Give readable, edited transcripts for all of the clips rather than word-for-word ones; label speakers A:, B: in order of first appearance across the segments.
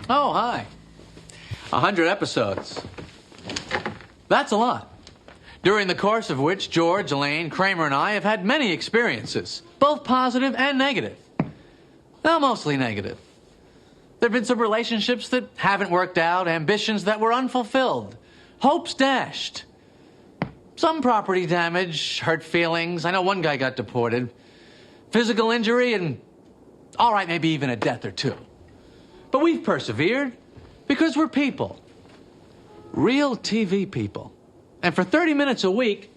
A: Oh, hi. 100 episodes. That's a lot. During the course of which George, Elaine, Kramer, and I have had many experiences, both positive and negative. Well, mostly negative. There have been some relationships that haven't worked out, ambitions that were unfulfilled, hopes dashed. Some property damage, hurt feelings. I know one guy got deported. Physical injury, and all right, maybe even a death or two. But we've persevered because we're people. Real TV people. And for 30 minutes a week,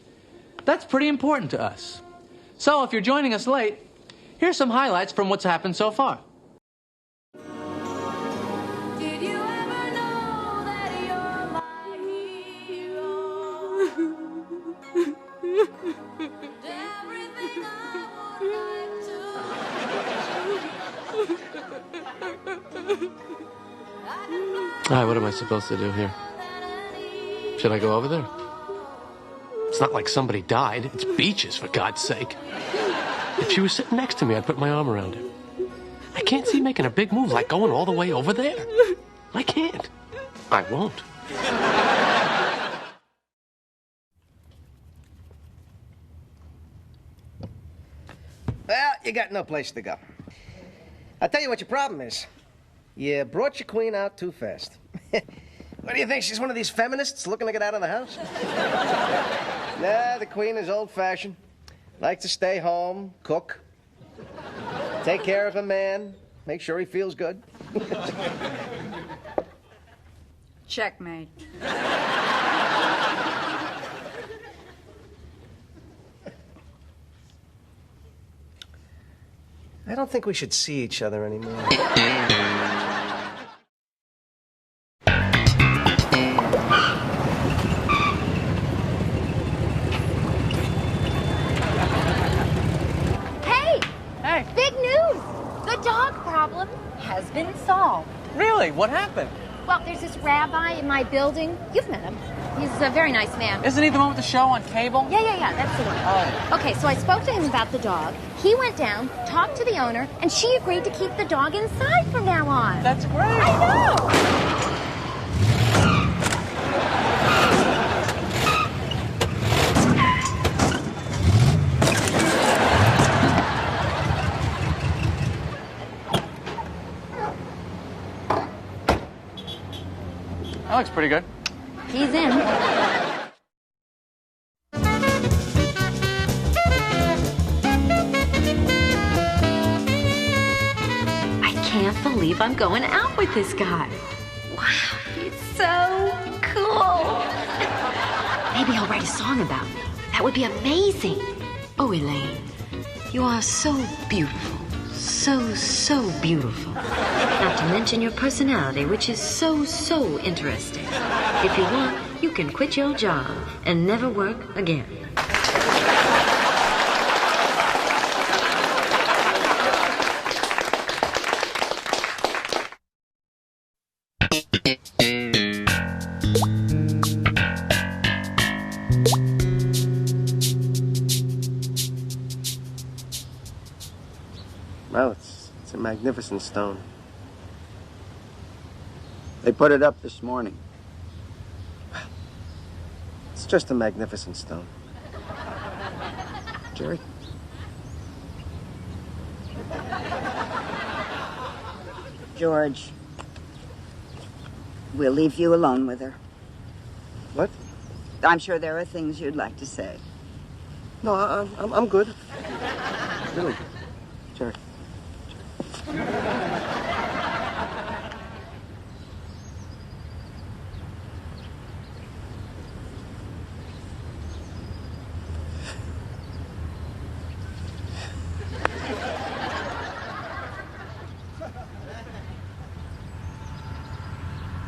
A: that's pretty important to us. So if you're joining us late, here's some highlights from what's happened so far.
B: Did you ever know that you're my hero? Everything I would like to.
C: All right, what am I supposed to do here? Should I go over there? It's not like somebody died. It's beaches, for God's sake. If she was sitting next to me, I'd put my arm around her. I can't see making a big move like going all the way over there. I can't. I won't.
D: Well, you got no place to go. I'll tell you what your problem is. You brought your queen out too fast. What do you think? She's one of these feminists looking to get out of the house? Nah, the queen is old-fashioned. Likes to stay home, cook, take care of a man, make sure he feels good.
E: Checkmate.
D: I don't think we should see each other anymore.
F: Has been solved.
A: Really? What happened?
F: Well, there's this rabbi in my building. You've met him. He's a very nice man.
A: Isn't he the one with the show on cable?
F: Yeah, that's the one.
A: Oh.
F: Okay, so I spoke to him about the dog. He went down, talked to the owner, and she agreed to keep the dog inside from now on.
A: That's great.
F: I know.
A: That looks pretty good.
F: He's in. I can't believe I'm going out with this guy. Wow, he's so cool. Maybe he'll write a song about me. That would be amazing. Oh, Elaine, you are so beautiful. So beautiful. Not to mention your personality, which is so interesting. If you want, you can quit your job and never work again.
D: Well, it's a magnificent stone. They put it up this morning. It's just a magnificent stone. Jerry?
G: George, we'll leave you alone with her.
D: What?
G: I'm sure there are things you'd like to say.
D: No, I'm good. Really, Jerry.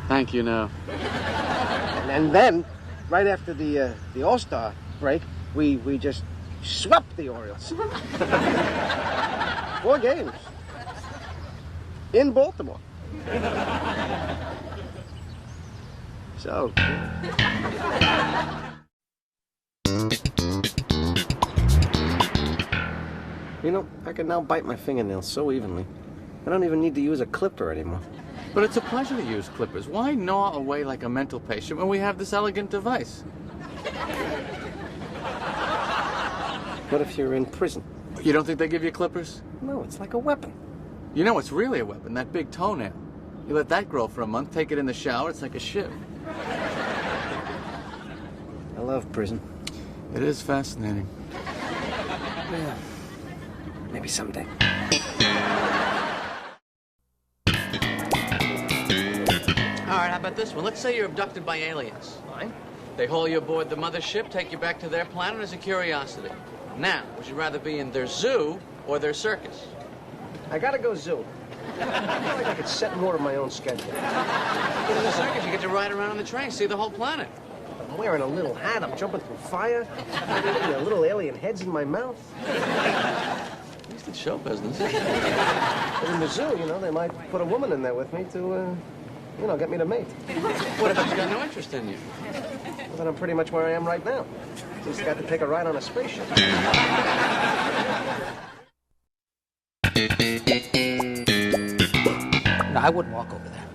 A: Thank you, no.
D: And then, right after the All-Star break, we just swept the Orioles. 4 games. In Baltimore. So. You know, I can now bite my fingernails so evenly. I don't even need to use a clipper anymore.
A: But it's a pleasure to use clippers. Why gnaw away like a mental patient when we have this elegant device?
D: What if you're in prison?
A: You don't think they give you clippers?
D: No, it's like a weapon.
A: You know what's really a weapon? That big toenail. You let that grow for a month, take it in the shower, it's like a shiv.
D: I love prison.
A: It is fascinating.
D: Yeah. Maybe someday.
A: All right, how about this one? Let's say you're abducted by aliens.
D: Fine.
A: They haul you aboard the mothership, take you back to their planet as a curiosity. Now, would you rather be in their zoo or their circus?
D: I gotta go zoo. I feel like I could set more of my own schedule.
A: But in the circus, you get to ride around on the train, see the whole planet.
D: I'm wearing a little hat, I'm jumping through fire, little alien heads in my mouth.
A: At least it's show business.
D: But in the zoo, you know, they might put a woman in there with me to, get me to mate.
A: What if she's got no interest in you?
D: Well, then I'm pretty much where I am right now. Just got to take a ride on a spaceship.
H: No, I wouldn't walk over there.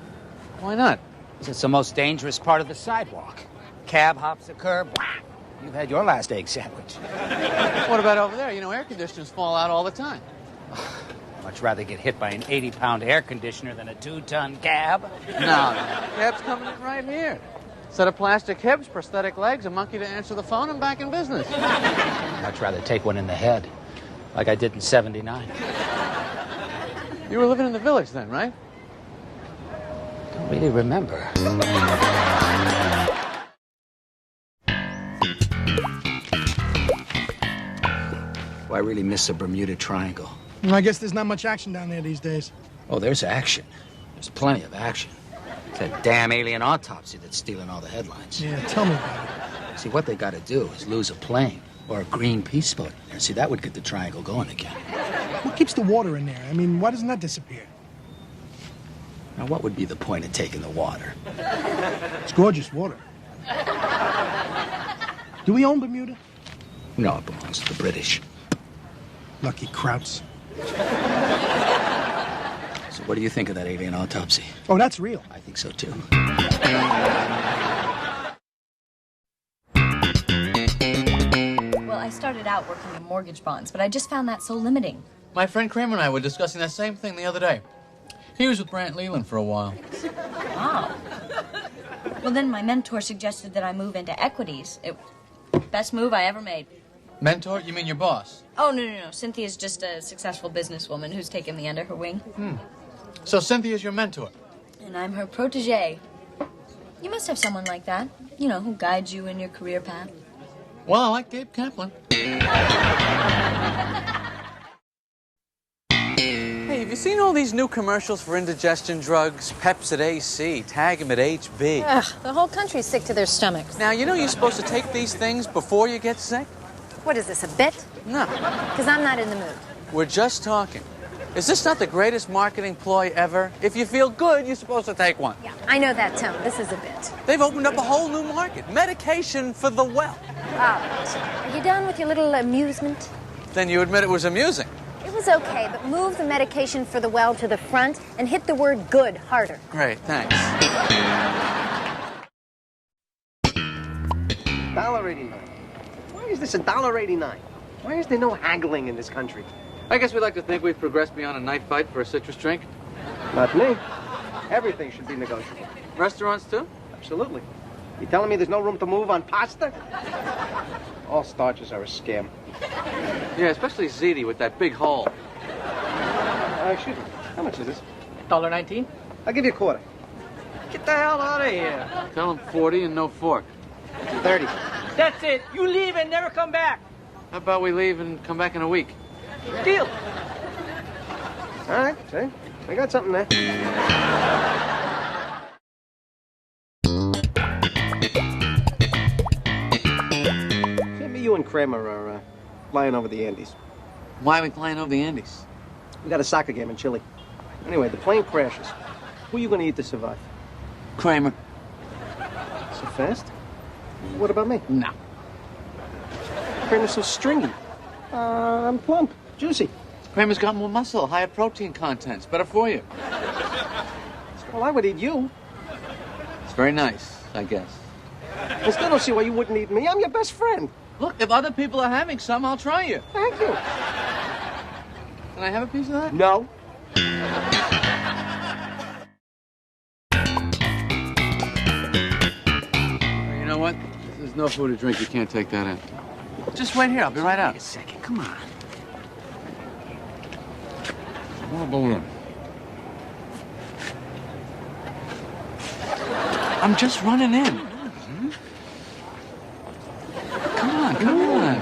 A: Why not?
H: It's the most dangerous part of the sidewalk. Cab hops the curb. You've had your last egg sandwich.
A: What about over there? You know, air conditioners fall out all the time.
H: Much rather get hit by an 80-pound air conditioner than a 2-ton cab.
A: No, cab's coming in right here. Set of plastic hips, prosthetic legs, a monkey to answer the phone, and back in business.
H: Much rather take one in the head, like I did in '79.
A: You were living in the village then, right?
H: Don't really remember. Well, I really miss the Bermuda Triangle.
I: Well, I guess there's not much action down there these days.
H: Oh, there's action. There's plenty of action. It's that damn alien autopsy that's stealing all the headlines.
I: Yeah, tell me about it.
H: See, what they got to do is lose a plane or a Greenpeace boat. And see, that would get the triangle going again.
I: What keeps the water in there? I mean, why doesn't that disappear?
H: Now, what would be the point of taking the water?
I: It's gorgeous water. Do we own Bermuda?
H: No, it belongs to the British.
I: Lucky Krauts.
H: So what do you think of that alien autopsy?
I: Oh, that's real.
H: I think so, too.
J: Well, I started out working in mortgage bonds, but I just found that so limiting.
A: My friend Kramer and I were discussing that same thing the other day. He was with Brant Leland for a while.
J: Wow. Well, then my mentor suggested that I move into equities. Best move I ever made.
A: Mentor? You mean your boss?
J: Oh, no. Cynthia's just a successful businesswoman who's taken me under her wing.
A: So Cynthia's your mentor?
J: And I'm her protege. You must have someone like that, who guides you in your career path.
A: Well, I like Gabe Kaplan. Hey, have you seen all these new commercials for indigestion drugs? Peps at AC, tag 'em at HB.
K: Ugh, the whole country's sick to their stomachs.
A: Now, you know you're supposed to take these things before you get sick?
K: What is this, a bit?
A: No.
K: Because I'm not in the mood.
A: We're just talking. Is this not the greatest marketing ploy ever? If you feel good, you're supposed to take one.
K: Yeah, I know that tone. This is a bit.
A: They've opened up a whole new market. Medication for the well.
K: Are you done with your little amusement?
A: Then you admit it was amusing.
K: It was okay, but move the medication for the well to the front and hit the word good harder.
A: Great, thanks.
D: $1.89. Why is this $1.89? Why is there no haggling in this country?
A: I guess we like to think we've progressed beyond a knife fight for a citrus drink.
D: Not me. Everything should be negotiable.
A: Restaurants, too?
D: Absolutely. You telling me there's no room to move on pasta? All starches are a scam.
A: Yeah, especially ziti with that big hole.
D: Excuse me. How much is this?
L: $1.19.
D: I'll give you a quarter. Get the hell out of here.
A: Tell him 40 and no fork.
D: 30.
L: That's it. You leave and never come back.
A: How about we leave and come back in a week?
L: Deal.
D: All right, see? I got something there. Maybe you and Kramer are flying over the Andes.
A: Why are we flying over the Andes?
D: We got a soccer game in Chile. Anyway, the plane crashes. Who are you going to eat to survive?
A: Kramer.
D: So fast? What about me?
A: No.
D: Kramer's so stringy. I'm plump, juicy.
A: Kramer's got more muscle, higher protein content. It's better for you.
D: Well, I would eat you.
A: It's very nice, I guess.
D: I still don't see why you wouldn't eat me. I'm your best friend.
A: Look, if other people are having some, I'll try you.
D: Thank you.
A: Can I have a piece of that?
D: No.
A: You know what? There's no food or drink. You can't take that in. Just wait here. I'll be right out.
H: Wait a second. Come on.
A: More balloon. I'm just running in. Come on, come on.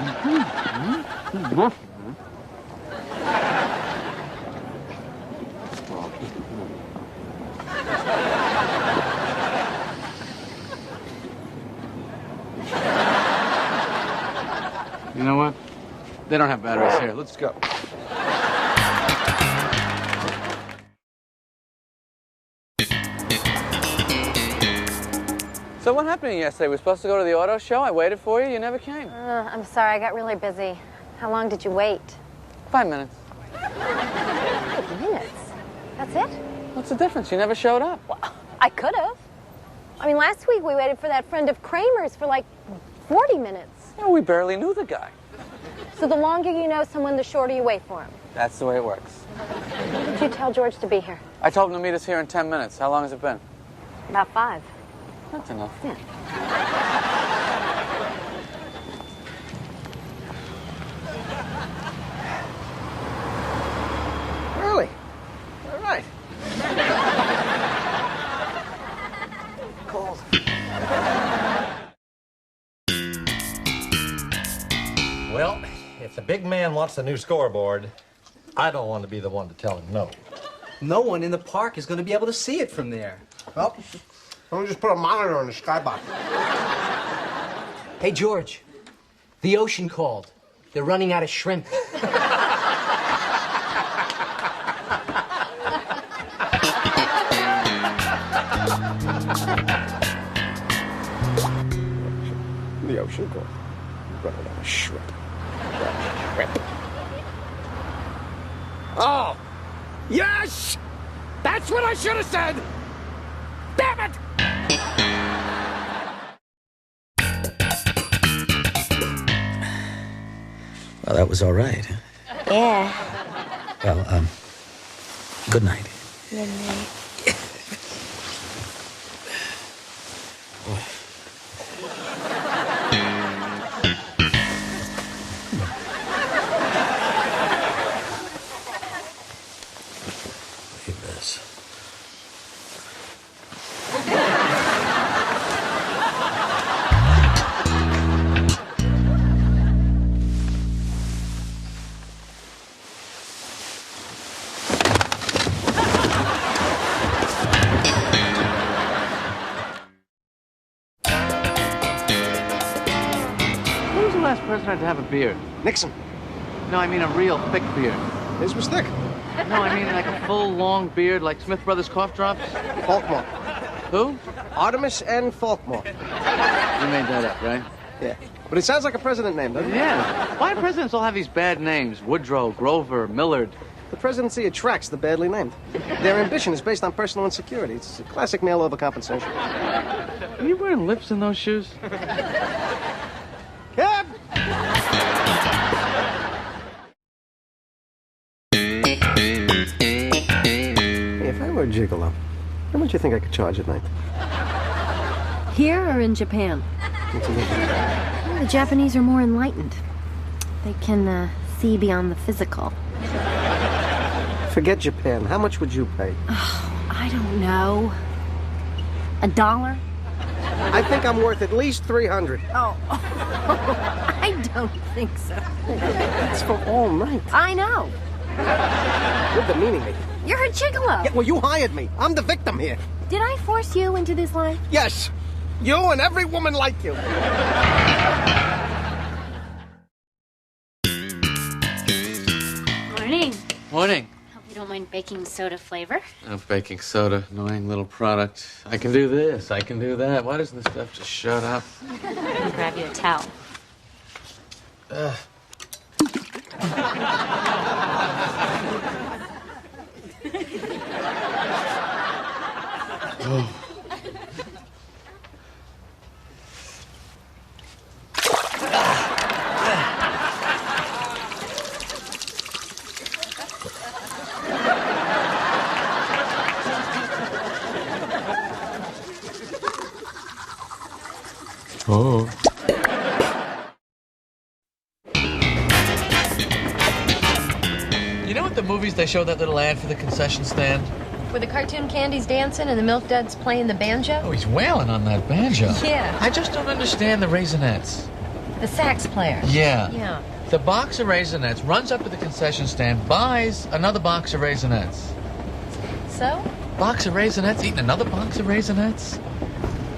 A: You know what? They don't have batteries here. Let's go. So what happened to you yesterday? We were supposed to go to the auto show. I waited for you. You never came.
K: I'm sorry, I got really busy. How long did you wait?
A: 5 minutes.
K: 5 minutes? That's it?
A: What's the difference? You never showed up.
K: Well, I could have. I mean, last week we waited for that friend of Kramer's for like 40 minutes.
A: Yeah, we barely knew the guy.
K: So the longer you know someone, the shorter you wait for him.
A: That's the way it works.
K: When did you tell George to be here?
A: I told him to meet us here in 10 minutes. How long has it been?
K: About 5.
A: That's enough.
K: Yeah.
D: Really? All right. Cold.
M: Well, if the big man wants a new scoreboard, I don't want to be the one to tell him no.
N: No one in the park is going to be able to see it from there.
D: Well, why don't we just put a monitor on the skybox?
N: Hey, George, the ocean called. They're running out of shrimp.
D: The ocean called. Running out of shrimp. Shrimp.
H: Oh! Yes! That's what I should have said! Damn it! Well, that was all right.
K: Yeah.
H: Well, good night.
K: Good night.
H: Leave this.
A: Who was the last president to have a beard?
D: Nixon.
A: No, I mean a real thick beard.
D: His was thick.
A: No, I mean like a full, long beard like Smith Brothers cough drops.
D: Falkmore.
A: Who?
D: Artemis and Falkmore.
A: You made that up, right?
D: Yeah. But it sounds like a president name, doesn't it?
A: Yeah. Why do presidents all have these bad names? Woodrow, Grover, Millard.
D: The presidency attracts the badly named. Their ambition is based on personal insecurity. It's a classic male overcompensation.
A: Are you wearing lips in those shoes?
D: Cab! Hey, if I were a gigolo, how much do you think I could charge at night?
F: Here or in Japan?
D: What's the difference?
F: Well, the Japanese are more enlightened. They can see beyond the physical.
D: Forget Japan. How much would you pay?
F: Oh, I don't know. $1?
D: I think I'm worth at least $300.
F: Oh, I don't think so.
D: That's for all night.
F: I know.
D: You're demeaning me.
F: You're a gigolo.
D: Yeah, well, you hired me. I'm the victim here.
F: Did I force you into this life?
D: Yes. You and every woman like you.
F: Morning.
A: Morning.
F: Hope you don't mind baking soda flavor.
A: Oh, baking soda, annoying little product. I can do this, I can do that. Why doesn't this stuff just shut up?
F: Let me grab you a towel.
A: Oh. You know at the movies they show that little ad for the concession stand?
K: Where the cartoon candy's dancing and the milk duds playing the banjo?
A: Oh, he's wailing on that banjo.
K: Yeah.
A: I just don't understand the Raisinets.
K: The sax player.
A: Yeah.
K: Yeah.
A: The box of Raisinets runs up to the concession stand, buys another box of Raisinets.
K: So?
A: Box of Raisinets, eating another box of Raisinets?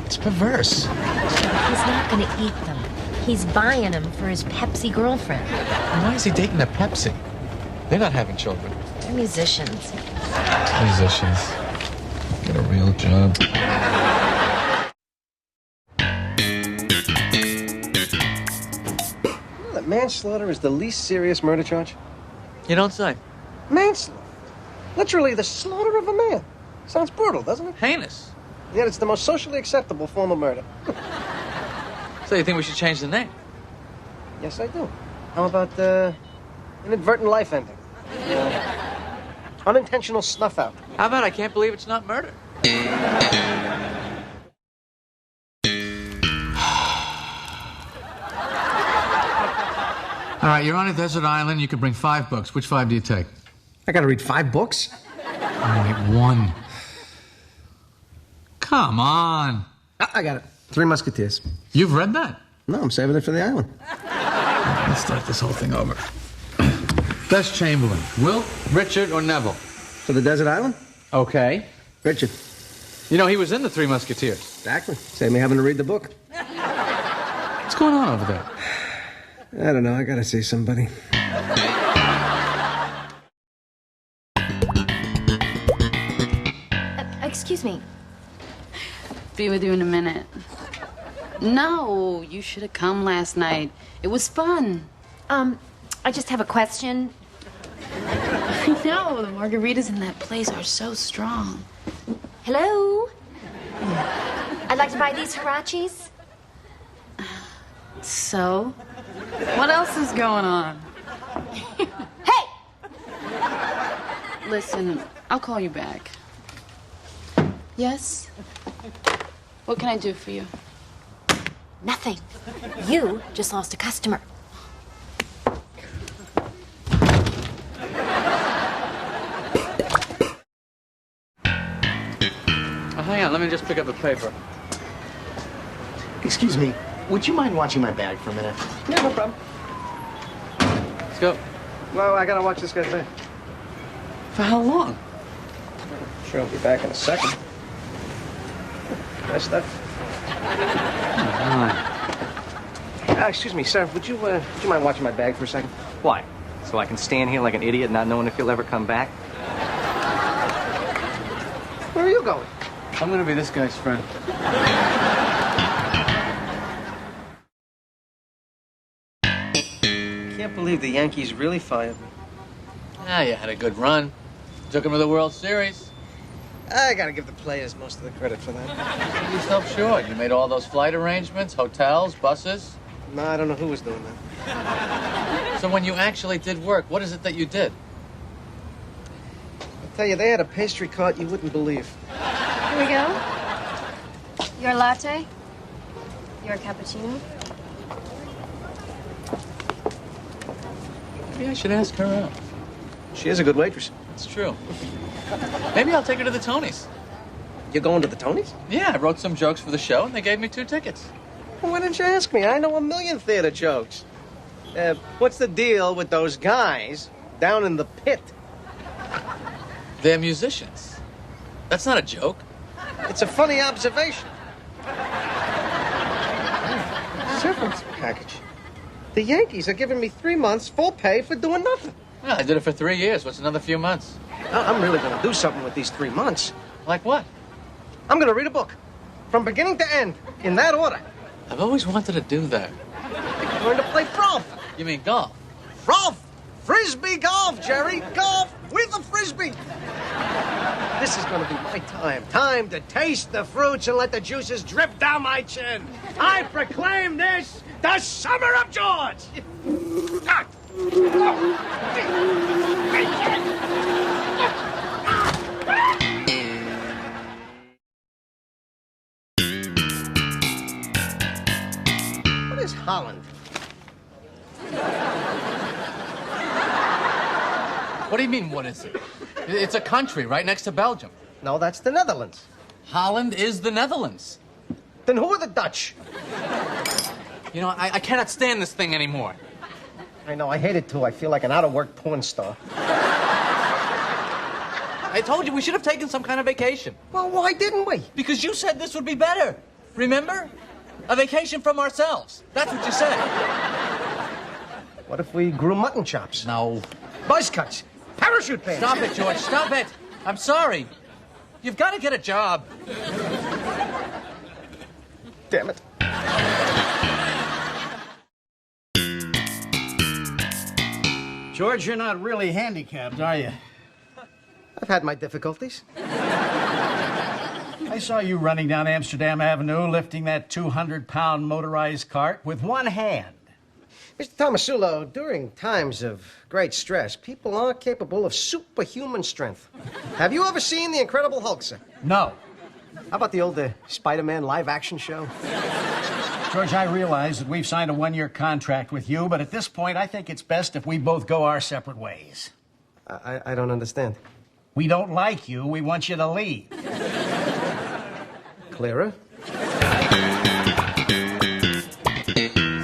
A: It's perverse.
K: He's not going to eat them. He's buying them for his Pepsi girlfriend.
A: And why is he dating a Pepsi? They're not having children.
K: They're musicians.
A: Musicians. Get a real job.
D: You know that manslaughter is the least serious murder charge?
A: You don't say.
D: Manslaughter. Literally the slaughter of a man. Sounds brutal, doesn't it?
A: Heinous.
D: Yet it's the most socially acceptable form of murder.
A: So you think we should change the name?
D: Yes, I do. How about inadvertent life ending? Unintentional snuff out.
A: How about I can't believe it's not murder? All right, you're on a desert island. You could bring 5 books. Which 5 do you take?
D: I gotta read 5 books?
A: Only 1. Come on.
D: I got it. 3 Musketeers.
A: You've read that?
D: No, I'm saving it for the island.
A: Let's start this whole thing over. Best Chamberlain, Wilt, Richard, or Neville?
D: For the desert island?
A: Okay.
D: Richard.
A: You know, he was in the 3 Musketeers.
D: Exactly. Save me having to read the book.
A: What's going on over there?
D: I don't know. I gotta see somebody.
F: Excuse me.
O: Be with you in a minute. No, you should have come last night. It was fun.
F: I just have a question.
O: I know, the margaritas in that place are so strong.
F: Hello? I'd like to buy these Hirachis.
O: So? What else is going on?
F: Hey!
O: Listen, I'll call you back. Yes? What can I do for you?
F: Nothing. You just lost a customer.
A: Hang on, let me just pick up a paper.
P: Excuse me, would you mind watching my bag for a minute?
D: Yeah, no problem.
A: Let's go.
D: Well, I gotta watch this guy's bag.
A: For how long?
D: Sure, I'll be back in a second. Nice stuff. Excuse me, sir. Would you mind watching my bag for a second?
P: Why? So I can stand here like an idiot not knowing if you'll ever come back?
D: Where are you going?
A: I'm gonna be this guy's friend.
D: Can't believe the Yankees really fired me.
A: Ah, you had a good run. Took him to the World Series.
D: I gotta give the players most of the credit for that.
A: Keep yourself short. You made all those flight arrangements, hotels, buses.
D: No, I don't know who was doing that.
A: So when you actually did work, what is it that you did?
D: I'll tell you, they had a pastry cart you wouldn't believe.
K: Here we go. Your latte. Your cappuccino.
A: Maybe I should ask her out.
D: She is a good waitress.
A: It's true. Maybe I'll take her to the Tonys.
D: You're going to the Tonys?
A: Yeah, I wrote some jokes for the show, and they gave me 2 tickets.
D: Well, why didn't you ask me? I know a million theater jokes. What's the deal with those guys down in the pit?
A: They're musicians. That's not a joke.
D: It's a funny observation. Severance package. The Yankees are giving me 3 months full pay for doing nothing.
A: Yeah, I did it for 3 years. What's another few months?
D: I'm really going to do something with these 3 months.
A: Like what?
D: I'm going to read a book. From beginning to end. In that order.
A: I've always wanted to do that.
D: I'm going to play golf.
A: You mean golf?
D: Rolf! Frisbee golf, Jerry. Golf with a frisbee. This is going to be my time. Time to taste the fruits and let the juices drip down my chin. I proclaim this the Summer of George. What is Holland?
A: What do you mean, what is it? It's a country right next to Belgium.
D: No, that's the Netherlands.
A: Holland is the Netherlands.
D: Then who are the Dutch?
A: You know, I cannot stand this thing anymore.
D: I know, I hate it too. I feel like an out-of-work porn star.
A: I told you we should have taken some kind of vacation.
D: Well, why didn't we?
A: Because you said this would be better. Remember? A vacation from ourselves. That's what you said.
D: What if we grew mutton chops?
A: No.
D: Buzz cuts. Parachute pants.
A: Stop it, George. Stop it. I'm sorry. You've got to get a job.
D: Damn it.
Q: George, you're not really handicapped, are you?
D: I've had my difficulties.
Q: I saw you running down Amsterdam Avenue lifting that 200-pound motorized cart with one hand.
D: Mr. Tomasulo, during times of great stress, people are capable of superhuman strength. Have you ever seen The Incredible Hulk, sir?
Q: No.
D: How about the old Spider-Man live-action show?
Q: George, I realize that we've signed a one-year contract with you, but at this point, I think it's best if we both go our separate ways.
D: I don't understand.
Q: We don't like you. We want you to leave.
D: Clearer?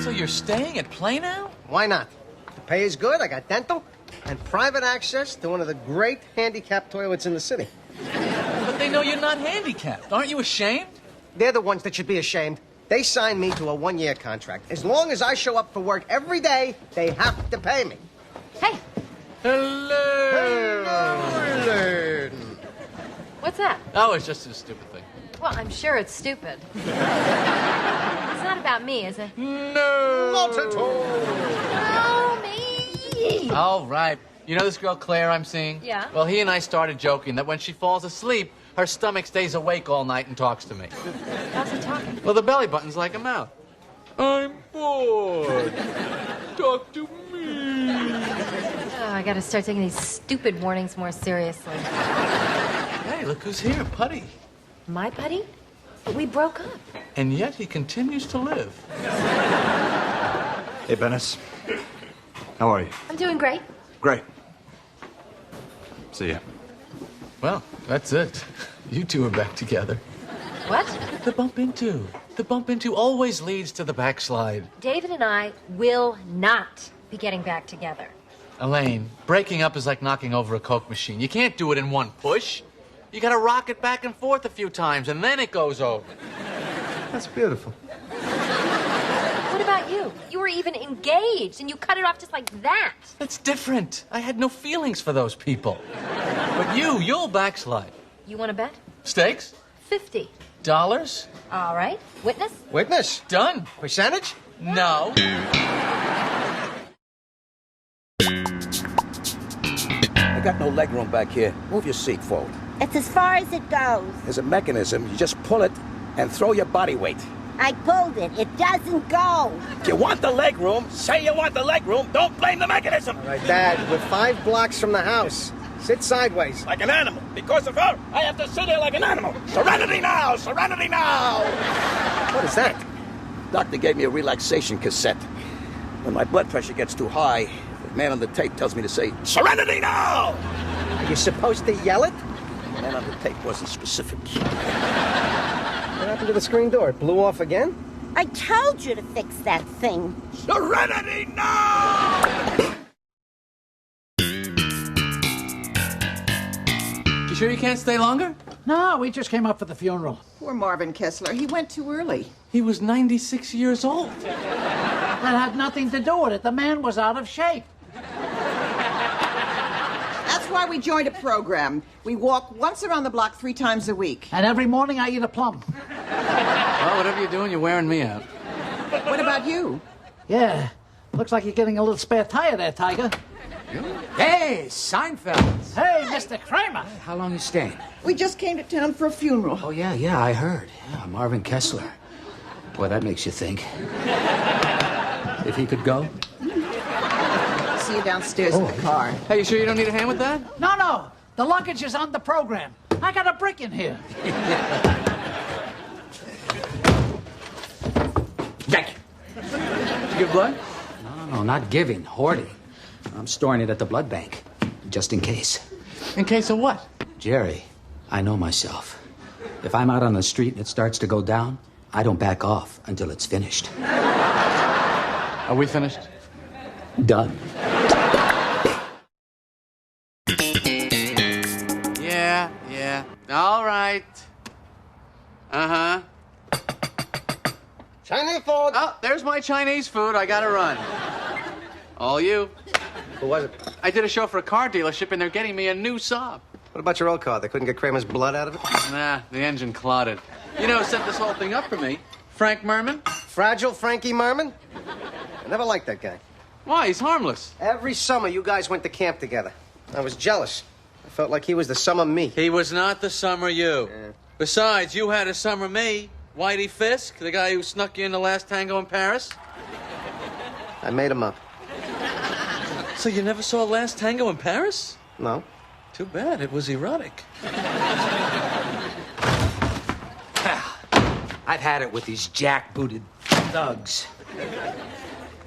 A: So you're staying at Play now?
D: Why not? The pay is good, I got dental, and private access to one of the great handicapped toilets in the city.
A: But they know you're not handicapped. Aren't you ashamed?
D: They're the ones that should be ashamed. They signed me to a one-year contract. As long as I show up for work every day, they have to pay me.
K: Hey,
A: Hello.
K: what's that?
A: Oh, it's just a stupid thing.
K: Well, I'm sure it's stupid. It's not about me, is it?
A: No.
D: Not at all.
K: Oh, me.
A: All right. You know this girl Claire I'm seeing?
K: Yeah.
A: Well, he and I started joking that when she falls asleep, her stomach stays awake all night and talks to me.
K: How's he talking?
A: Well, the belly button's like a mouth. I'm bored. Talk to me.
K: Oh, I gotta start taking these stupid warnings more seriously.
A: Hey, look who's here, Putty.
K: My buddy? But we broke up.
A: And yet he continues to live.
R: Hey, Bennis. How are you?
K: I'm doing great.
R: Great. See ya.
A: Well, that's it. You two are back together.
K: What?
A: The bump into. The bump into always leads to the backslide.
K: David and I will not be getting back together.
A: Elaine, breaking up is like knocking over a Coke machine. You can't do it in one push. You gotta rock it back and forth a few times, and then it goes over.
D: That's beautiful.
K: What about you? You were even engaged, and you cut it off just like that.
A: That's different. I had no feelings for those people. But you'll backslide.
K: You want to bet?
A: Stakes?
K: $50.
A: Dollars?
K: All right. Witness?
D: Witness?
A: Done.
D: Percentage?
A: No.
S: I got no leg room back here. Move your seat forward.
T: It's as far as it goes.
S: There's a mechanism. You just pull it and throw your body weight.
T: I pulled it. It doesn't go.
S: If you want the leg room, say you want the leg room. Don't blame the mechanism.
D: All right, Dad, we're 5 blocks from the house. Sit sideways.
S: Like an animal. Because of her, I have to sit here like an animal. Serenity now! Serenity now!
D: What is that?
S: Doctor gave me a relaxation cassette. When my blood pressure gets too high, the man on the tape tells me to say, Serenity now!
D: Are you supposed to yell it?
S: The man on the tape wasn't specific.
D: What happened to the screen door? It blew off again?
T: I told you to fix that thing.
S: Serenity now!
A: You sure you can't stay longer?
L: No, we just came up for the funeral.
U: Poor Marvin Kessler. He went too early.
A: He was 96 years old.
L: That had nothing to do with it. The man was out of shape.
U: That's why we joined a program. We walk once around the block 3 times a week.
L: And every morning I eat a plum.
A: Well, whatever you're doing, you're wearing me out.
U: What about you?
L: Yeah. Looks like you're getting a little spare tire there, Tiger.
H: Hey, Seinfeld.
L: Hey, Mr. Kramer.
H: How long you staying?
U: We just came to town for a funeral.
H: Oh, yeah, I heard. Yeah, Marvin Kessler. Boy, that makes you think. If he could go?
U: See you downstairs in the car.
A: Hey, you sure you don't need a hand with that?
L: No. The luggage is on the program. I got a brick in here.
H: Jack.
A: Did you give blood?
H: No, not giving. Hoarding. I'm storing it at the blood bank. Just in case.
A: In case of what?
H: Jerry, I know myself. If I'm out on the street and it starts to go down, I don't back off until it's finished.
A: Are we finished?
H: Done.
A: Yeah. All right. Uh-huh.
D: Chinese food.
A: Oh, there's my Chinese food. I gotta run. All you.
D: Who was it?
A: I did a show for a car dealership, and they're getting me a new Saab.
D: What about your old car? They couldn't get Kramer's blood out of it?
A: Nah, the engine clotted. You know who set this whole thing up for me? Frank Merman.
D: Fragile Frankie Merman? I never liked that guy.
A: Why? He's harmless.
D: Every summer, you guys went to camp together. I was jealous. I felt like he was the summer me.
A: He was not the summer you.
D: Yeah.
A: Besides, you had a summer me. Whitey Fisk, the guy who snuck you in the last tango in Paris.
D: I made him up.
A: So you never saw Last Tango in Paris?
D: No.
A: Too bad. It was erotic.
H: I've had it with these jackbooted thugs.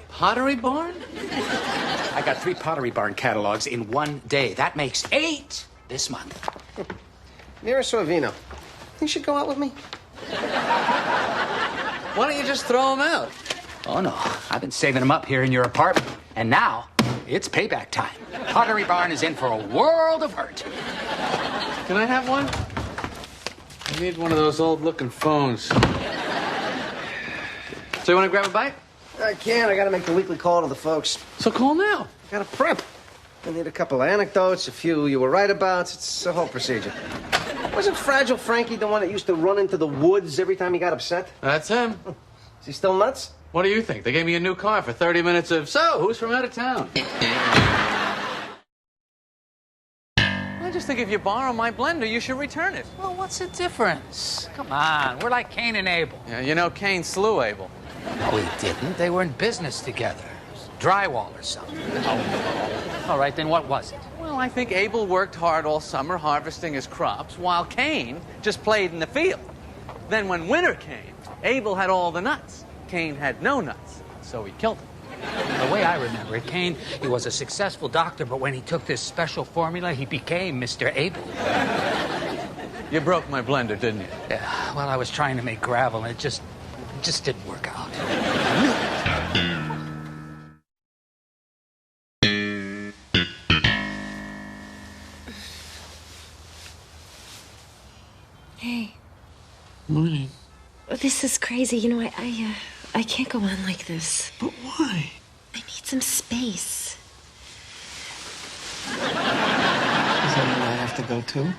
A: Pottery Barn?
H: I got 3 Pottery Barn catalogs in one day. That makes 8 this month.
D: Mira Sorvino, you should go out with me.
A: Why don't you just throw him out?
H: Oh, no. I've been saving them up here in your apartment. And now, it's payback time. Pottery Barn is in for a world of hurt.
A: Can I have one? I need one of those old-looking phones. So you want to grab a bite?
D: I can't. I got to make the weekly call to the folks.
A: So call now.
D: Got to prep. I need a couple of anecdotes, a few you were right about. It's a whole procedure. Wasn't Fragile Frankie the one that used to run into the woods every time he got upset?
A: That's him.
D: Is he still nuts?
A: What do you think? They gave me a new car for 30 minutes of, so, who's from out of town? I just think if you borrow my blender, you should return it.
L: Well, what's the difference? Come on, we're like Cain and Abel.
A: Yeah, you know, Cain slew Abel.
L: No, he didn't. They were in business together. Drywall or something. Oh. All right, then what was it?
A: Well, I think Abel worked hard all summer harvesting his crops, while Cain just played in the field. Then when winter came, Abel had all the nuts. Cain had no nuts, so he killed him.
L: The way I remember it, Cain, he was a successful doctor, but when he took this special formula, he became Mr. Abel.
A: You broke my blender, didn't you?
L: Yeah, well, I was trying to make gravel, and it just didn't work out.
F: Hey.
C: Morning.
F: This is crazy. You know, I can't go on like this.
C: But why?
F: I need some space.
C: Is that where I have to go too?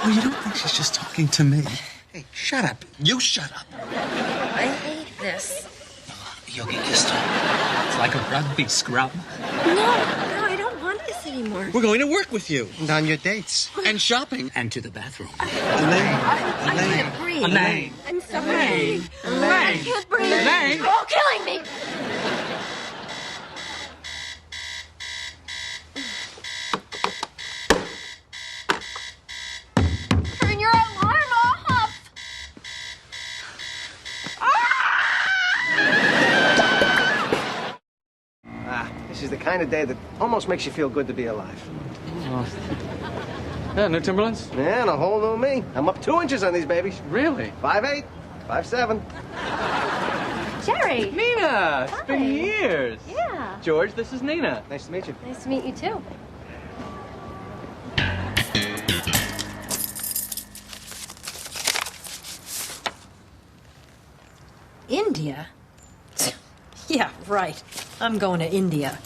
C: Oh, you don't think she's just talking to me? Hey, shut up. You shut up.
F: I hate this.
C: You'll get used to it. It's like a rugby scrub.
F: No, I don't want this anymore.
C: We're going to work with you. And on your dates. And shopping.
H: And to the bathroom.
F: I can't breathe.
C: Elaine.
F: I'm sorry. I can't breathe.
C: Elaine.
F: You're all killing me. Turn your alarm off.
D: This is the kind of day that almost makes you feel good to be alive.
A: Yeah, new Timberlands?
D: Yeah, and a whole new me. I'm up 2 inches on these babies.
A: Really?
D: 5'8", 5'7".
K: Jerry.
A: Nina! It's been years.
K: Yeah.
A: George, this is Nina.
D: Nice to meet you.
K: Nice to meet you, too.
B: India? Yeah, right. I'm going to India.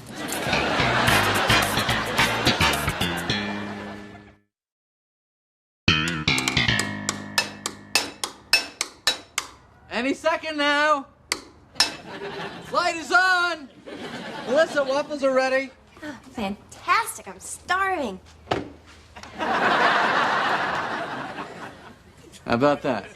A: Any second now. Light is on. Melissa, waffles are ready.
K: Oh, fantastic. fantastic. I'm starving.
A: How about that?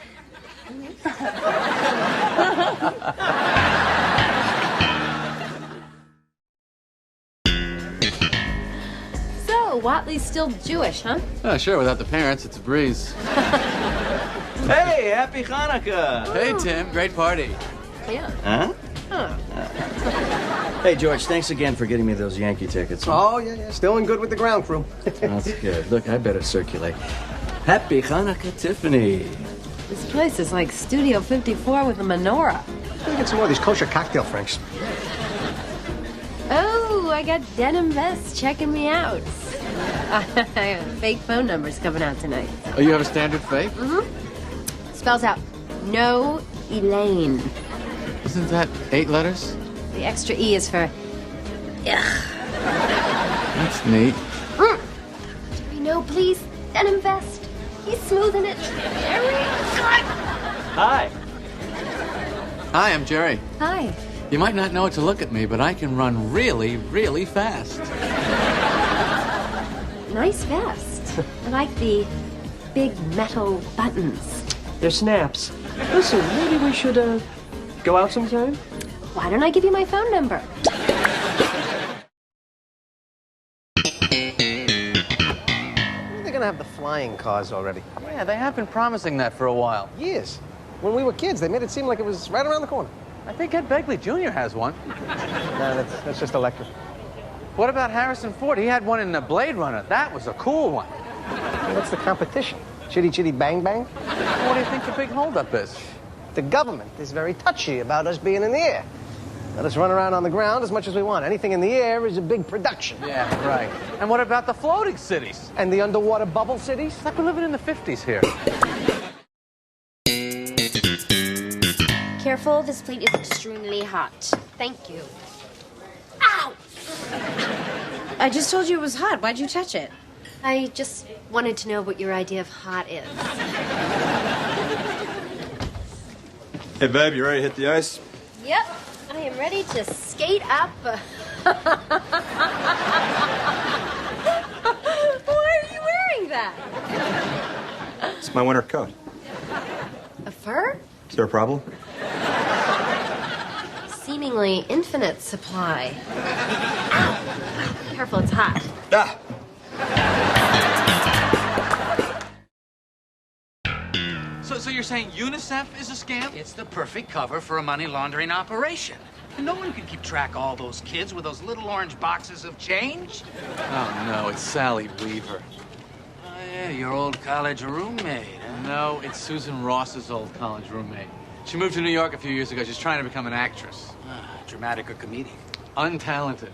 K: So, Watley's still Jewish, huh?
A: Oh, sure, without the parents, it's a breeze.
P: Hey, happy Hanukkah!
A: Hey, Tim, great party.
K: Yeah.
P: Huh? Hey, George, thanks again for getting me those Yankee tickets.
D: Oh, yeah. Still in good with the ground crew.
P: That's good. Look, I better circulate. Happy Hanukkah, Tiffany.
B: This place is like Studio 54 with a menorah.
D: Let me get some more of these kosher cocktail franks.
K: Oh, I got denim vests checking me out. I have fake phone numbers coming out tonight.
A: Oh, you have a standard fake?
K: Mm-hmm. Spells out, no Elaine.
A: Isn't that 8 letters?
K: The extra E is for, ugh.
A: That's neat.
K: Jerry, no, please. Denim vest. He's smoothing it. Jerry, God.
P: Hi.
A: Hi, I'm Jerry.
K: Hi.
A: You might not know it to look at me, but I can run really, really fast.
K: Nice vest. I like the big metal buttons.
P: They're snaps. Listen, maybe we should, go out sometime?
K: Why don't I give you my phone number?
D: They're gonna have the flying cars already.
A: Yeah, they have been promising that for a while.
D: Years. When we were kids, they made it seem like it was right around the corner.
A: I think Ed Begley Jr. has one.
D: No, that's just electric.
A: What about Harrison Ford? He had one in the Blade Runner. That was a cool one.
D: What's the competition? Chitty Chitty Bang Bang?
A: What do you think the big holdup is?
D: The government is very touchy about us being in the air. Let us run around on the ground as much as we want. Anything in the air is a big production.
A: Yeah, right. And what about the floating cities?
D: And the underwater bubble cities?
A: It's like we're living in the 50s here.
K: Careful, this plate is extremely hot. Thank you. Ow!
B: I just told you it was hot. Why'd you touch it?
K: I just wanted to know what your idea of hot is.
R: Hey, babe, you ready to hit the ice?
K: Yep, I am ready to skate up. Why are you wearing that?
R: It's my winter coat.
K: A fur?
R: Is there a problem?
K: Seemingly infinite supply. Ow! Careful, it's hot.
R: Ah!
A: So you're saying UNICEF is a scam?
L: It's the perfect cover for a money laundering operation. And no one can keep track of all those kids with those little orange boxes of change.
A: Oh, no, it's Sally Weaver.
L: Oh, yeah, your old college roommate, huh?
A: No, it's Susan Ross's old college roommate. She moved to New York a few years ago. She's trying to become an actress.
L: Dramatic or comedic?
A: Untalented.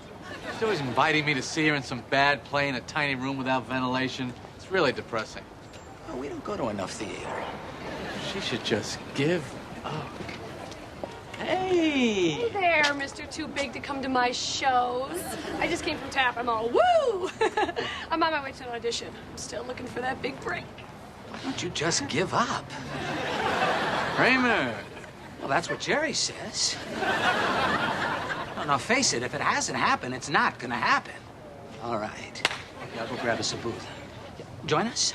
A: She's always inviting me to see her in some bad play in a tiny room without ventilation. It's really depressing.
L: Oh, we don't go to enough theater.
A: She should just give up.
E: Hey there, Mr. Too Big to Come to My Shows. I just came from TAP. I'm all, woo! I'm on my way to an audition. I'm still looking for that big break.
L: Why don't you just give up?
A: Kramer!
L: Well, that's what Jerry says. Well, now, face it, if it hasn't happened, it's not gonna happen. All right. Okay, I'll go grab us a booth. Join us?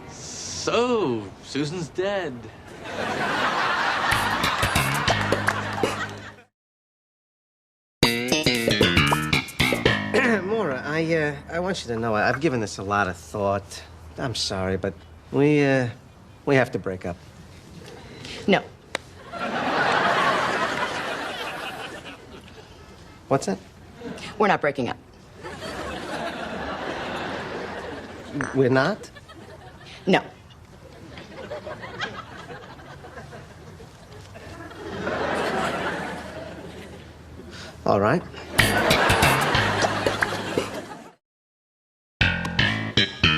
A: So, Susan's dead.
D: Maura, I want you to know I've given this a lot of thought. I'm sorry, but we have to break up.
B: No.
D: What's that?
B: We're not breaking up.
D: We're not?
B: No.
D: All right.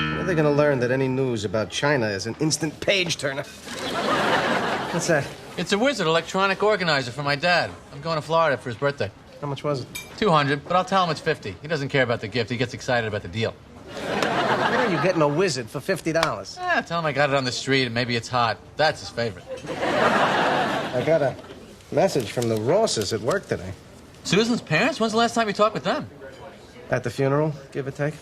D: When are they going to learn that any news about China is an instant page-turner? What's that?
A: It's a Wizard electronic organizer for my dad. I'm going to Florida for his birthday.
D: How much was it?
A: $200, but I'll tell him it's $50. He doesn't care about the gift. He gets excited about the deal.
D: Where are you getting a Wizard for $50?
A: Tell him I got it on the street and maybe it's hot. That's his favorite.
D: I got a message from the Rosses at work today.
A: Susan's parents? When's the last time you talked with them?
D: At the funeral, give or take.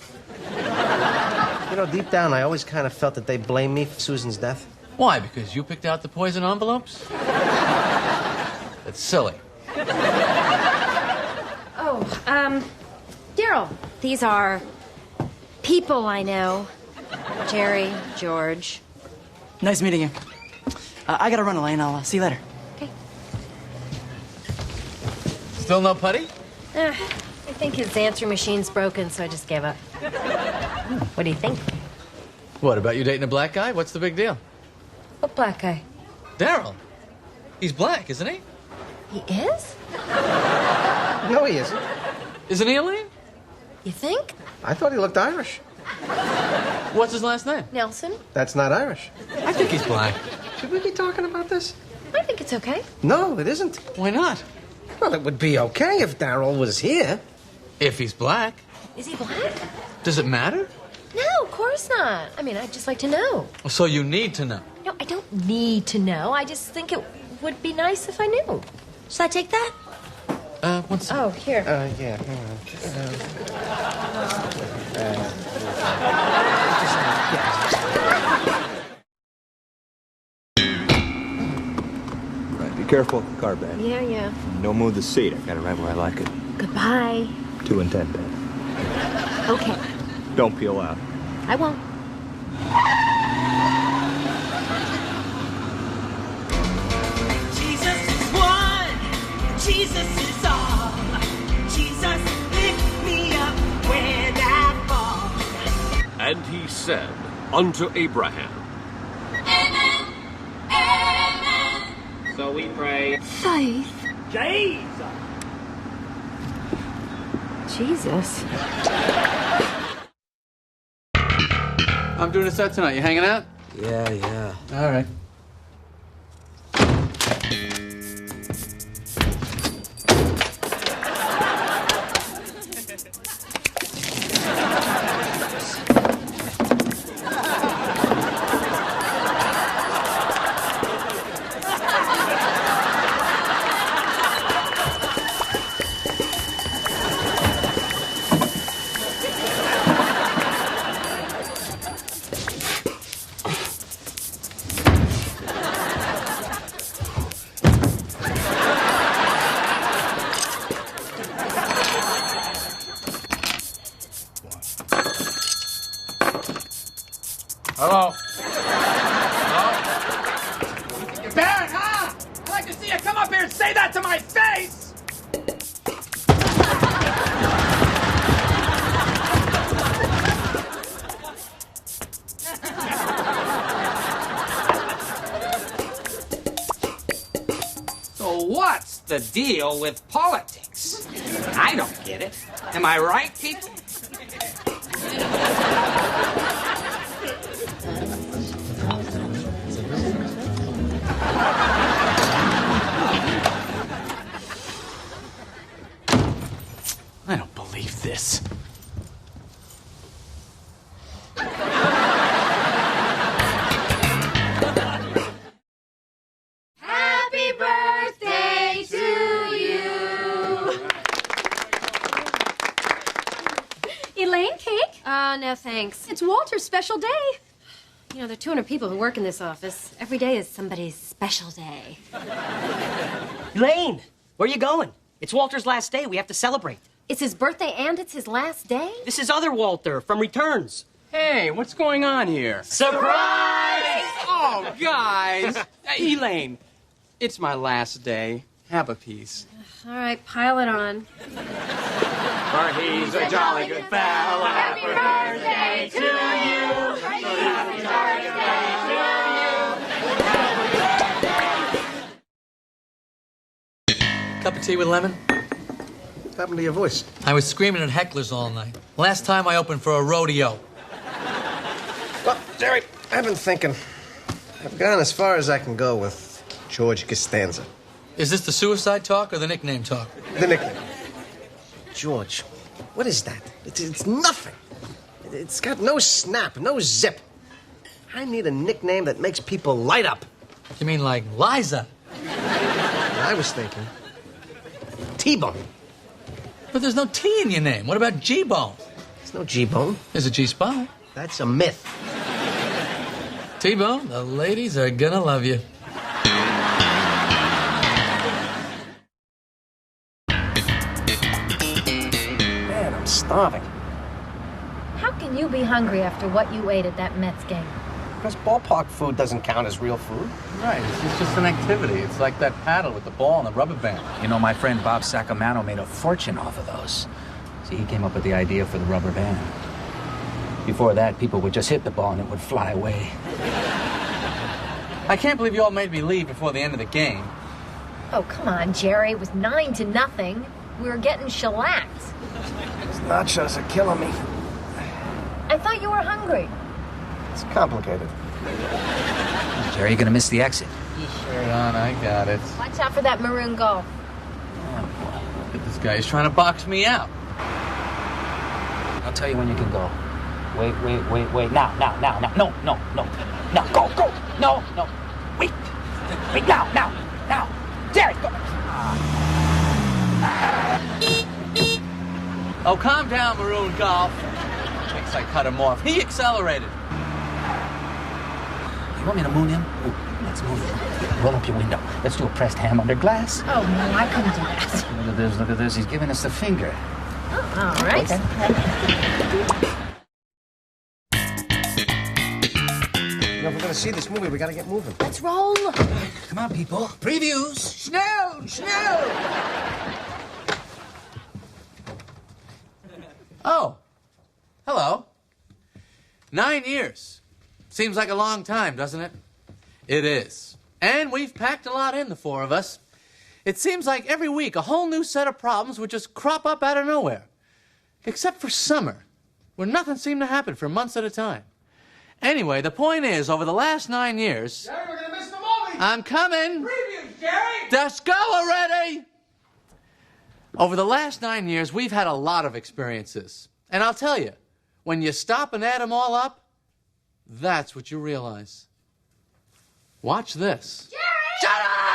D: You know, deep down, I always kind of felt that they blamed me for Susan's death.
A: Why? Because you picked out the poison envelopes? That's silly.
B: Oh, Daryl, these are people I know. Jerry, George.
G: Nice meeting you. I gotta run, Elaine. I'll see you later.
B: Okay.
A: Still no putty?
B: I think his answer machine's broken, so I just gave up. What do you think?
A: What, about you dating a black guy? What's the big deal?
B: What black guy?
A: Daryl. He's black, isn't he?
B: He is?
D: No, he isn't.
A: Isn't he, Elaine?
B: You think?
D: I thought he looked Irish.
A: What's his last name?
B: Nelson?
D: That's not Irish.
A: I think he's black.
D: Should we be talking about this?
B: I think it's okay.
D: No, it isn't.
A: Why not?
D: Well, it would be okay if Daryl was here.
A: If he's black.
B: Is he black?
A: Does it matter?
B: No, of course not. I mean, I'd just like to know.
A: So you need to know.
B: No, I don't need to know. I just think it would be nice if I knew. Should I take that?
A: One second.
B: Oh, here.
D: Yeah, hang on.
R: Right, be careful with the car, babe.
B: Yeah.
R: Don't move the seat. I got it right where I like it.
B: Goodbye.
R: 2 and 10, babe.
B: Okay.
R: Don't peel out.
B: I won't.
V: Jesus is one. Jesus is all. Jesus, lift me up when I fall.
W: And he said unto Abraham,
V: Amen. Amen.
W: So we pray.
B: Faith. Jesus.
A: I'm doing a set tonight. You hanging out?
P: Yeah.
A: All right. Hello?
L: You Barrett, huh? I'd like to see you come up here and say that to my face! So what's the deal with politics? I don't get it. Am I right, people?
A: I don't believe this.
V: Happy birthday to you.
B: Elaine, cake? No thanks. It's Walter's special day. You know, there are 200 people who work in this office. Every day is somebody's special day.
G: Elaine, where are you going? It's Walter's last day. We have to celebrate.
B: It's his birthday and it's his last day?
G: This is other Walter from Returns.
L: Hey, what's going on here?
G: Surprise!
L: Oh, guys! Elaine, it's my last day. Have a piece.
B: All right, pile it on.
L: For he's a jolly good fella.
V: Happy birthday to you. Happy birthday to you.
A: Cup of tea with lemon?
D: What happened to your voice?
A: I was screaming at hecklers all night. Last time I opened for a rodeo.
D: Well, Jerry, I've been thinking. I've gone as far as I can go with George Costanza.
A: Is this the suicide talk or the nickname talk?
D: The nickname. George. What is that? It's nothing. It's got no snap, no zip. I need a nickname that makes people light up.
A: You mean like Liza?
D: I was thinking T-Bone.
A: But there's no T in your name. What about G-Bone?
D: There's no G-Bone.
A: There's a G-Spot.
D: That's a myth.
A: T-Bone, the ladies are gonna love you.
D: Man, I'm starving.
B: How can you be hungry after what you ate at that Mets game?
D: Because ballpark food doesn't count as real food.
A: Right, it's just an activity. It's like that paddle with the ball and the rubber band.
L: You know, my friend Bob Sacamano made a fortune off of those. See, he came up with the idea for the rubber band. Before that, people would just hit the ball and it would fly away.
A: I can't believe you all made me leave before the end of the game.
B: Oh, come on, Jerry. It was 9-0. We were getting shellacked.
D: These nachos are killing me.
B: I thought you were hungry.
D: It's complicated.
L: Jerry, you're gonna miss the exit.
A: Sure, on, I got it.
B: Watch out for that maroon Golf.
A: Look at this guy. He's trying to box me out.
L: I'll tell you when you can go. Wait. Now. No. Now, go. No. Wait, now. Jerry, go.
A: Oh, calm down, Maroon Golf. Thinks I cut him off. He accelerated.
L: You want me to moon him? Ooh, let's move it. Roll up your window. Let's do a pressed ham under glass.
B: Oh, no, I couldn't do that.
L: Look at this. He's giving us the finger.
B: Oh, all right.
L: Okay.
D: You know, if we're going to see this movie, we got to get moving.
B: Let's roll.
L: Come on, people. Previews. Schnell.
A: Oh, hello. 9 years. Seems like a long time, doesn't it? It is. And we've packed a lot in, the four of us. It seems like every week a whole new set of problems would just crop up out of nowhere. Except for summer, where nothing seemed to happen for months at a time. Anyway, the point is, over the last 9 years...
Q: Jerry, we're going to miss the movie!
A: I'm coming!
Q: Previews, Jerry!
A: Just go already! Over the last 9 years, we've had a lot of experiences. And I'll tell you, when you stop and add them all up, that's what you realize. Watch this.
B: Jerry!
A: Shut up!